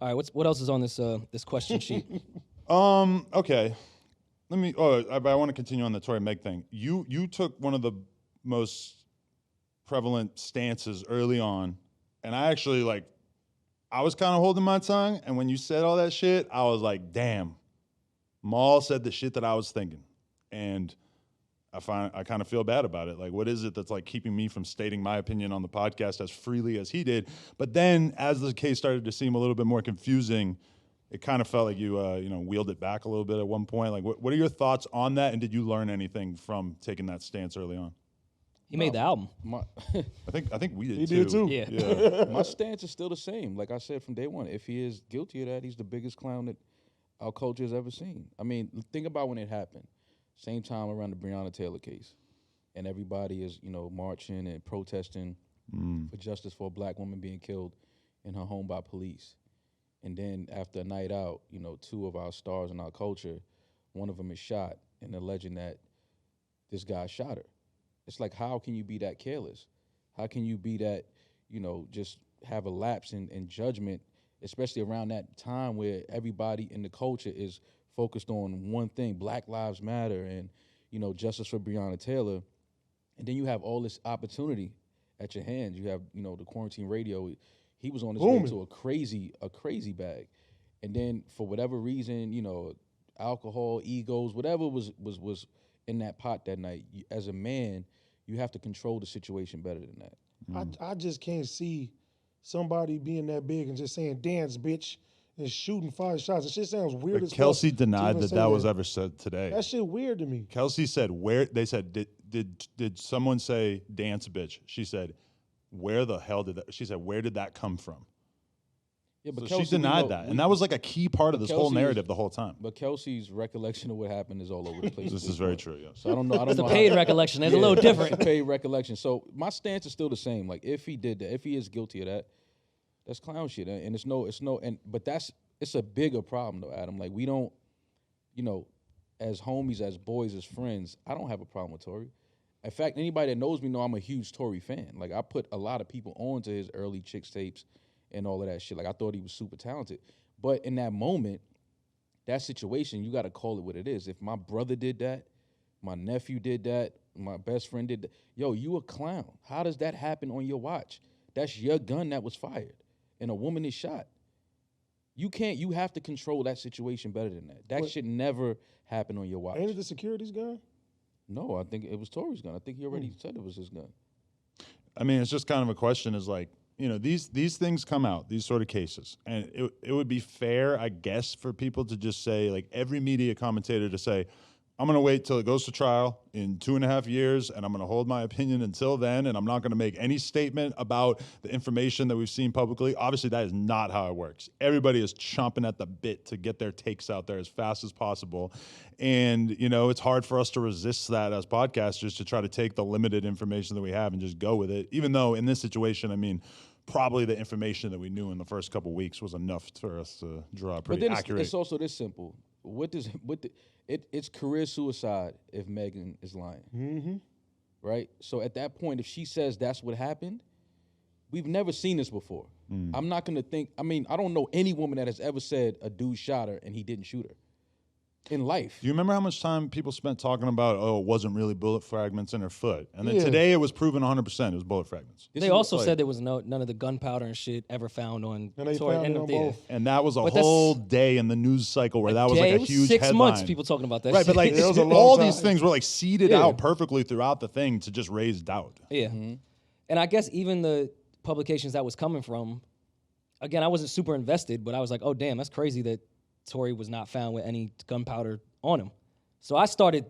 All right, what else is on this question sheet? Okay. But I want to continue on the Tory Meg thing. You took one of the most prevalent stances early on, and I actually I was kind of holding my tongue, and when you said all that shit, I was like, damn, Maul said the shit that I was thinking. And I kind of feel bad about it. Like, what is it that's like keeping me from stating my opinion on the podcast as freely as he did? But then as the case started to seem a little bit more confusing, it kind of felt like you wheeled it back a little bit at one point. Like, what are your thoughts on that? And did you learn anything from taking that stance early on? He made the album. I think we did he too. did too. Yeah. My stance is still the same. Like I said from day one, if he is guilty of that, he's the biggest clown that our culture has ever seen. I mean, think about when it happened. Same time around the Breonna Taylor case. And everybody is, marching and protesting for justice for a black woman being killed in her home by police. And then after a night out, two of our stars in our culture, one of them is shot and alleging that this guy shot her. It's like, how can you be that careless? How can you be that, just have a lapse in judgment, especially around that time where everybody in the culture is focused on one thing, Black Lives Matter and, justice for Breonna Taylor. And then you have all this opportunity at your hands. You have, the quarantine radio. He was on his way to a crazy bag. And then for whatever reason, alcohol, egos, whatever was in that pot that night, as a man, you have to control the situation better than that. I just can't see somebody being that big and just saying, dance, bitch, and shooting 5 shots. It shit sounds weird as fuck. Kelsey denied to even that say was ever said today. That shit weird to me. Kelsey said, they said, did someone say dance, bitch? She said, where the hell did that, she said, where did that come from? Yeah, but so Kelsey, she denied that. And that was like a key part of this whole narrative the whole time. But Kelsey's recollection of what happened is all over the place. This is very true, yes. So I don't know. It's a paid recollection. It's a little different. It's a paid recollection. So my stance is still the same. Like, if he did that, if he is guilty of that, that's clown shit. And but it's a bigger problem though, Adam. Like, we don't, as homies, as boys, as friends, I don't have a problem with Tory. In fact, anybody that knows me know I'm a huge Tory fan. Like, I put a lot of people on to his early Chicks tapes and all of that shit. Like, I thought he was super talented. But in that moment, that situation, you got to call it what it is. If my brother did that, my nephew did that, my best friend did that, yo, you a clown. How does that happen on your watch? That's your gun that was fired, and a woman is shot. You have to control that situation better than that. That should never happen on your watch. Ain't it the security's gun? No, I think it was Tory's gun. I think he already said it was his gun. I mean, it's just kind of a question is like, these things come out, these sort of cases. And it would be fair, I guess, for people to just say, like, every media commentator to say, I'm going to wait till it goes to trial in 2.5 years, and I'm going to hold my opinion until then, and I'm not going to make any statement about the information that we've seen publicly. Obviously, that is not how it works. Everybody is chomping at the bit to get their takes out there as fast as possible. And, it's hard for us to resist that as podcasters, to try to take the limited information that we have and just go with it. Even though in this situation, I mean, probably the information that we knew in the first couple of weeks was enough for us to draw a pretty accurate. But it's also this simple. It's career suicide if Megan is lying. Mm-hmm. Right? So at that point, if she says that's what happened, we've never seen this before. I'm not going to think, I don't know any woman that has ever said a dude shot her and he didn't shoot her in life. Do you remember how much time people spent talking about, it wasn't really bullet fragments in her foot? And then today it was proven 100% it was bullet fragments. They also said there was none of the gunpowder and shit ever found on Tory. And that was a whole day in the news cycle where that was like a huge 6 headline. months people talking about that right, shit. but like all these things were like seeded out perfectly throughout the thing to just raise doubt. Yeah. Mm-hmm. And I guess even the publications that was coming from, again, I wasn't super invested, but I was like, oh, damn, that's crazy that Tory was not found with any gunpowder on him. So I started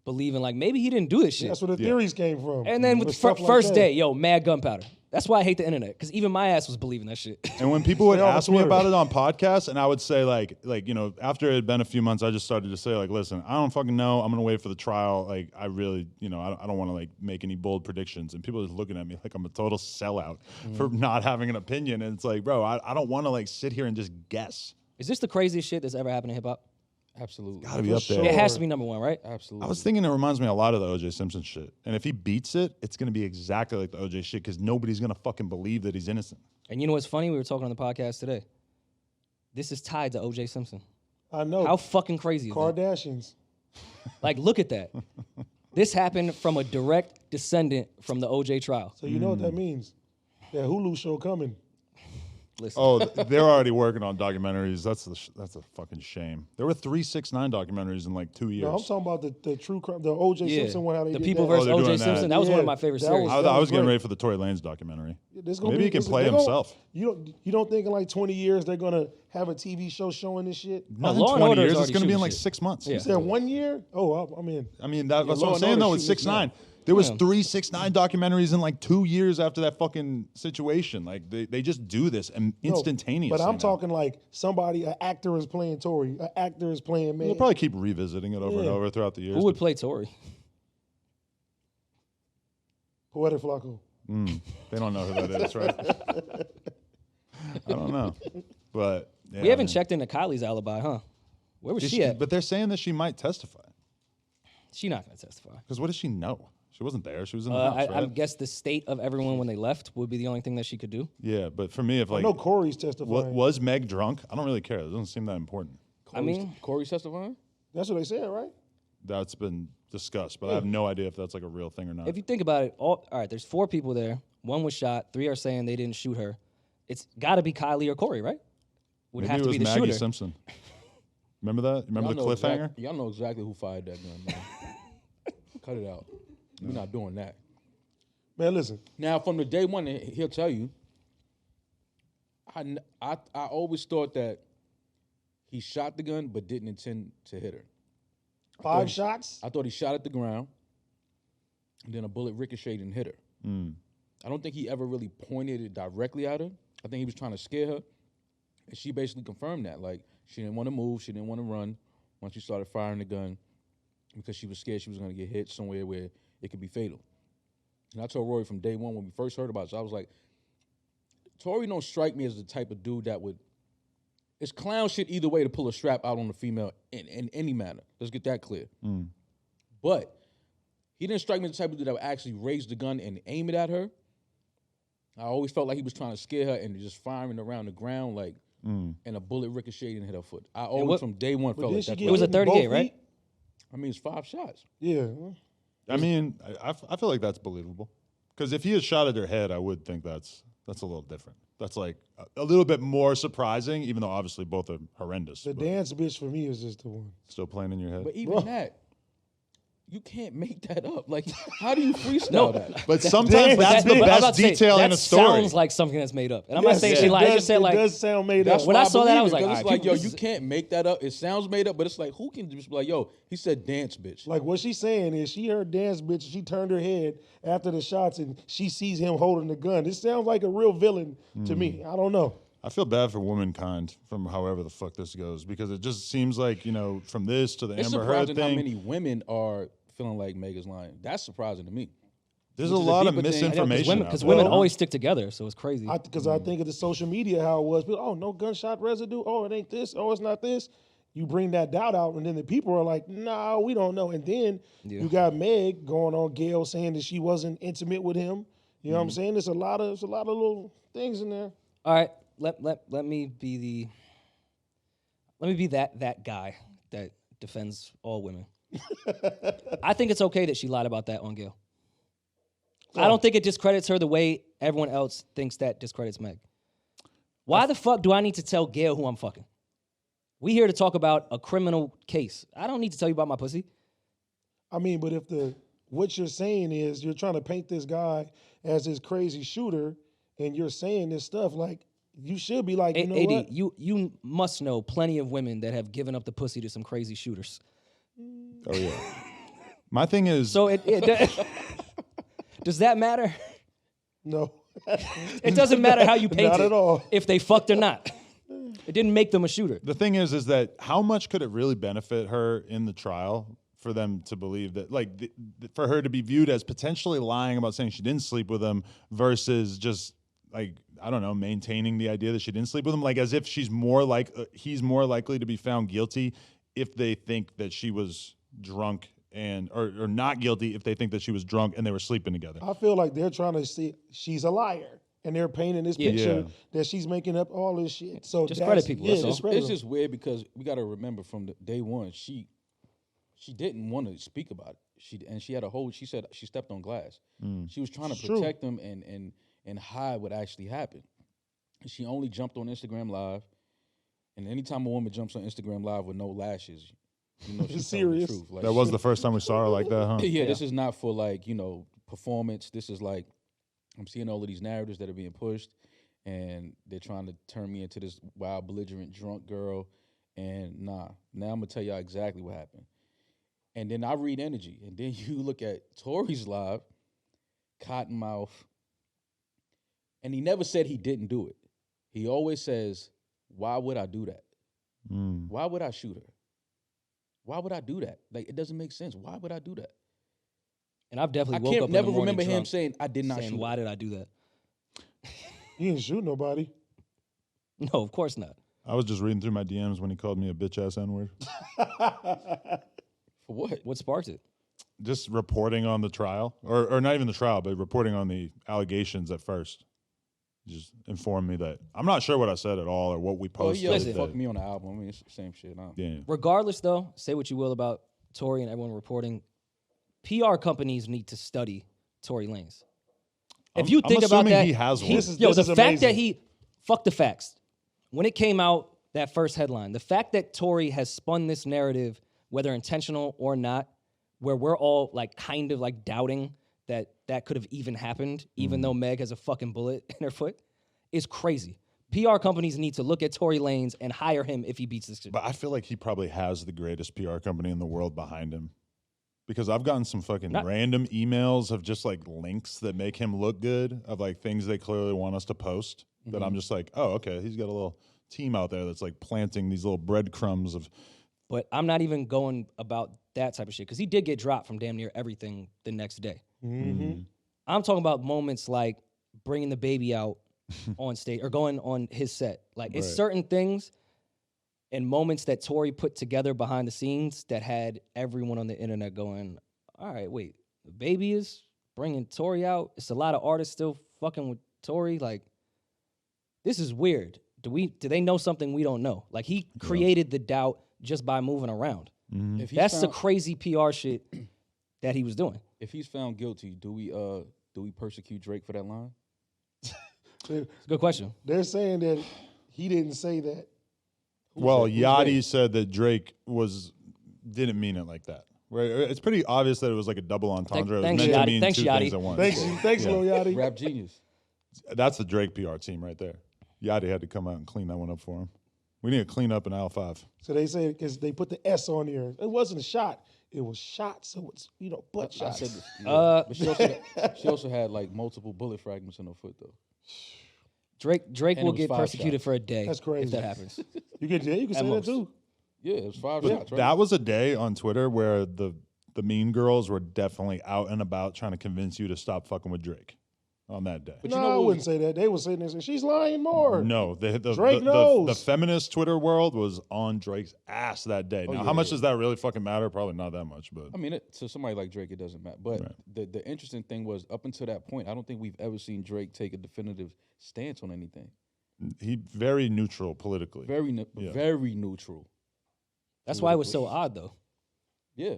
believing, like, maybe he didn't do this shit. That's where the theories came from. And then with the first day, mad gunpowder. That's why I hate the internet, because even my ass was believing that shit. And when people would ask me about it on podcasts, and I would say, like after it had been a few months, I just started to say, like, listen, I don't fucking know. I'm going to wait for the trial. Like, I really, I don't want to, like, make any bold predictions. And people are just looking at me like I'm a total sellout for not having an opinion. And it's like, bro, I don't want to, like, sit here and just guess. Is this the craziest shit that's ever happened in hip-hop? Absolutely. Gotta be up there. It has to be number one, right? Absolutely. I was thinking it reminds me a lot of the O.J. Simpson shit. And if he beats it, it's going to be exactly like the O.J. shit because nobody's going to fucking believe that he's innocent. And you know what's funny? We were talking on the podcast today. this is tied to O.J. Simpson. I know. How fucking crazy is that? Kardashians. Like, look at that. This happened from a direct descendant from the O.J. trial. So you know what that means? That Hulu show coming. Listen. Oh, they're already working on documentaries. That's a fucking shame. There were 3 6ix9ine documentaries in like 2 years. No, I'm talking about the true crime, the O.J. Yeah. Simpson one. How they The did People that. versus they're O.J. doing that. Simpson. That was one of Yeah, my favorite that series. was- I was getting great. ready for the Tory Lanez documentary. There's gonna Maybe he can listen, play they're gonna- himself. You don't think in like 20 years they're gonna have a TV show showing this shit? Not Law in and 20 Order is years. It's already going to be in shooting like shit. 6 months. Yeah. You said 1 year? Oh, I'm in. I mean, that's Law what I'm and saying Order though with shooting 6ix9ine. There was 3 6ix9ine documentaries in like 2 years after that fucking situation. Like they just do this No, instantaneously. But I'm now. talking like an actor is playing Tory, an actor is playing man. They'll probably keep revisiting it over and Yeah. over throughout the years. Who would play Tory? Poetic Flacco. They don't know who that is, right? I don't know, but yeah, We haven't checked into Kylie's alibi, huh? Where was she at? But they're saying that she might testify. She's not going to testify. Because what does she know? She wasn't there. She was in the house, I right? guess the state of everyone when they left would be the only thing that she could do. Yeah, but for me, if I like, know Corey's testifying. was Meg drunk? I don't really care. It doesn't seem that important. Corey's testifying? That's what they said, right? That's been discussed, but I have no idea if that's like a real thing or not. If you think about it, all right, there's 4 people there. 1 was shot. 3 are saying they didn't shoot her. It's got to be Kylie or Corey, right? Would Maybe have it to was be the Maggie shooter. Simpson. Remember that? Remember Y'all the know cliffhanger? y'all know exactly who fired that gun, man. Cut it out. We're not doing that. Man, listen. Now, from the day one, he'll tell you, I always thought that he shot the gun but didn't intend to hit her. 5 shots? I thought he shot at the ground, and then a bullet ricocheted and hit her. I don't think he ever really pointed it directly at her. I think he was trying to scare her, and she basically confirmed that. Like, she didn't want to move, she didn't want to run once she started firing the gun because she was scared she was going to get hit somewhere where it could be fatal. And I told Rory from day one when we first heard about it, so I was like, Tory don't strike me as the type of dude that would, it's clown shit either way to pull a strap out on the female in any manner. Let's get that clear. But he didn't strike me as the type of dude that would actually raise the gun and aim it at her. I always felt like he was trying to scare her and just firing around the ground like, and a bullet ricocheted and hit her foot. I always from day one felt didn't like she that. get It was a hit in 38, both right? feet? I mean, it's 5 shots. Yeah. I mean, I feel like that's believable. Because if he had shot at her head, I would think that's a little different. That's like a little bit more surprising, even though obviously both are horrendous. The but dance bitch for me is just the one. still playing in your head. But even that, you can't make that up. Like, how do you freestyle that? But sometimes that's the But I was about best to say, detail in that a story. sounds like something that's made up. And I'm not Yes, saying it she lied. I does- just said like, it does sound made That's up. When I why saw that, I believe was it, like, 'cause all it's right, like, yo, this you is- can't make that up. It sounds made up, but it's like, who can just be like, yo, he said dance, bitch. Like what she's saying is she heard dance bitch, she turned her head after the shots and she sees him holding the gun. This sounds like a real villain to me. I don't know. I feel bad for womankind from however the fuck this goes because it just seems like, you know, from this to the It's Amber Heard surprising how thing, many women are feeling like Meg is lying. That's surprising to me. there's which a is a lot of deeper thing. misinformation. because out women there. always stick together, so it's crazy. Because I think of the social media how it was. People, oh, no gunshot residue. Oh, it ain't this. Oh, it's not this. You bring that doubt out, and then the people are like, "No, we don't know." And then you got Meg going on Gail saying that she wasn't intimate with him. You know what I'm saying? There's a lot of little things in there. All right, let me be that guy that defends all women. I think it's okay that she lied about that on Gail. I don't think it discredits her the way everyone else thinks that discredits Meg. Why the fuck do I need to tell Gail who I'm fucking? We here to talk about a criminal case. I don't need to tell you about my pussy. I mean, but if what you're saying is you're trying to paint this guy as this crazy shooter, and you're saying this stuff, like you should be like, you know AD, what? you must know plenty of women that have given up the pussy to some crazy shooters. Oh yeah. My thing is, So does that matter? No, It doesn't matter how you paint Not it. at all. If they fucked or not. It didn't make them a shooter. the thing is that how much could it really benefit her in the trial for them to believe that, like, for her to be viewed as potentially lying about saying she didn't sleep with him versus just, like, I don't know, maintaining the idea that she didn't sleep with him, like as if he's more likely to be found guilty if they think that she was drunk or not guilty if they think that she was drunk and they were sleeping together. I feel like they're trying to see she's a liar. and they're painting this picture that she's making up all this shit. So discredit people. Yeah, It's just weird because we got to remember from the day one, she didn't want to speak about it. She had a whole. She said she stepped on glass. She was trying to protect them and hide what actually happened. She only jumped on Instagram Live, and anytime a woman jumps on Instagram Live with no lashes, you know she's telling the truth. Like, that was the first time we saw her like that, huh? Yeah, this is not for like, you know, performance. This is like, I'm seeing all of these narratives that are being pushed, and they're trying to turn me into this wild, belligerent, drunk girl. And now I'm gonna tell y'all exactly what happened. And then I read energy, and then you look at Tory's live, Cottonmouth, and he never said he didn't do it. He always says, "Why would I do that? Why would I shoot her? Why would I do that? Like, it doesn't make sense. Why would I do that?" And I've definitely I woke can't up never in the morning remember him drunk saying, "I did not saying, shoot." why did I do that? He didn't shoot nobody. No, of course not. I was just reading through my DMs when he called me a bitch ass N-word. For what? What sparked it? Just reporting on the trial, or not even the trial, but reporting on the allegations at first. Just informed me that I'm not sure what I said at all or what we Oh, posted. yeah, Listen. fuck me on the album. I mean, it's the same shit. Yeah. Regardless, though, say what you will about Tory and everyone reporting, PR companies need to study Tory Lanez. If you think I'm about assuming that, he has one. the fact that amazing. fuck the facts. When it came out, that first headline, the fact that Tory has spun this narrative, whether intentional or not, where we're all like kind of like doubting that could have even happened, even though Meg has a fucking bullet in her foot, is crazy. PR companies need to look at Tory Lanez and hire him if he beats this shit. But I feel like he probably has the greatest PR company in the world behind him. Because I've gotten some fucking random emails of just like links that make him look good, of like things they clearly want us to post. That I'm just like, oh, okay, he's got a little team out there that's like planting these little breadcrumbs of. But I'm not even going about that type of shit because he did get dropped from damn near everything the next day. I'm talking about moments like bringing the baby out on stage or going on his set. Like it's certain things and moments that Tory put together behind the scenes that had everyone on the internet going, all right, wait, the baby is bringing Tory out. It's a lot of artists still fucking with Tory. Like, this is weird. Do they know something we don't know? Like, he created the doubt just by moving around. That's the crazy PR shit that he was doing. If he's found guilty, do we persecute Drake for that line? It's a good question. They're saying that he didn't say that. Well, Yachty said that Drake didn't mean it like that. Right? It's pretty obvious that it was like a double entendre. Thanks, it was meant to Yachty. mean Thanks, two Yachty. things at once. Thanks, Lil Yachty. Rap genius. That's the Drake PR team right there. Yachty had to come out and clean that one up for him. We need to clean up in aisle 5. So they say because they put the S on there. It wasn't a shot. It was shot. So it's butt I shots. said this, but she also had like multiple bullet fragments in her foot though. Drake And it will was get 5 persecuted shots. for a day. That's crazy. If that happens. You can say that most. too. Yeah, it was 5 But shots. Right? that was a day on Twitter where the Mean Girls were definitely out and about trying to convince you to stop fucking with Drake on that day. But No, you know I what wouldn't say that. They were saying this. She's lying more. No, Drake knows. the feminist Twitter world was on Drake's ass that day. Now, yeah, how much yeah. does that really fucking matter? Probably not that much, but I mean, to somebody like Drake, it doesn't matter. But the interesting thing was, up until that point, I don't think we've ever seen Drake take a definitive stance on anything. he very neutral politically. Very neutral. That's why it was so odd, though, Yeah.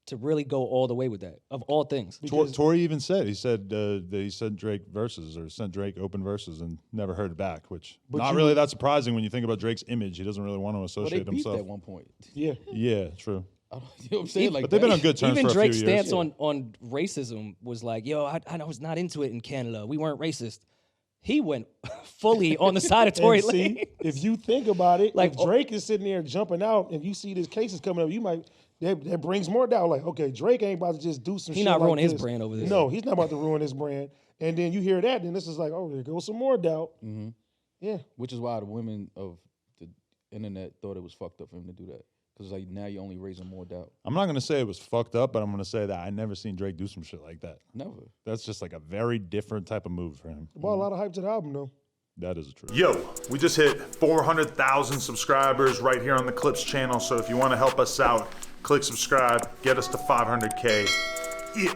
to really go all the way with that, of all things. Tory even said he said that he sent Drake verses or sent Drake open verses and never heard back, which not really that surprising when you think about Drake's image. He doesn't really want to But they associate beefed himself. at one point. Yeah. Yeah, true. You know what I'm saying? Like But they've been on good terms Even for a Drake's few years. stance on racism was like, yo, I was not into it in Canada. We weren't racist. He went fully on the side of Tory And see, Lanez. if you think about it, Like, if Drake is sitting there jumping out and you see these cases coming up, you might that brings more doubt. Like, okay, Drake ain't about to just do some shit. He not like ruining his this. brand over this. No, he's not about to ruin his brand. And then you hear that, then this is like, oh, there goes some more doubt. Yeah. Which is why the women of the internet thought it was fucked up for him to do that. Because like now you're only raising more doubt. I'm not gonna say it was fucked up, but I'm gonna say that I never seen Drake do some shit like that. Never. That's just like a very different type of move for him. Brought a lot of hype to the album, though. That is the truth. Yo, we just hit 400,000 subscribers right here on the Clips channel. So if you want to help us out, click subscribe, get us to 500K. Yeah.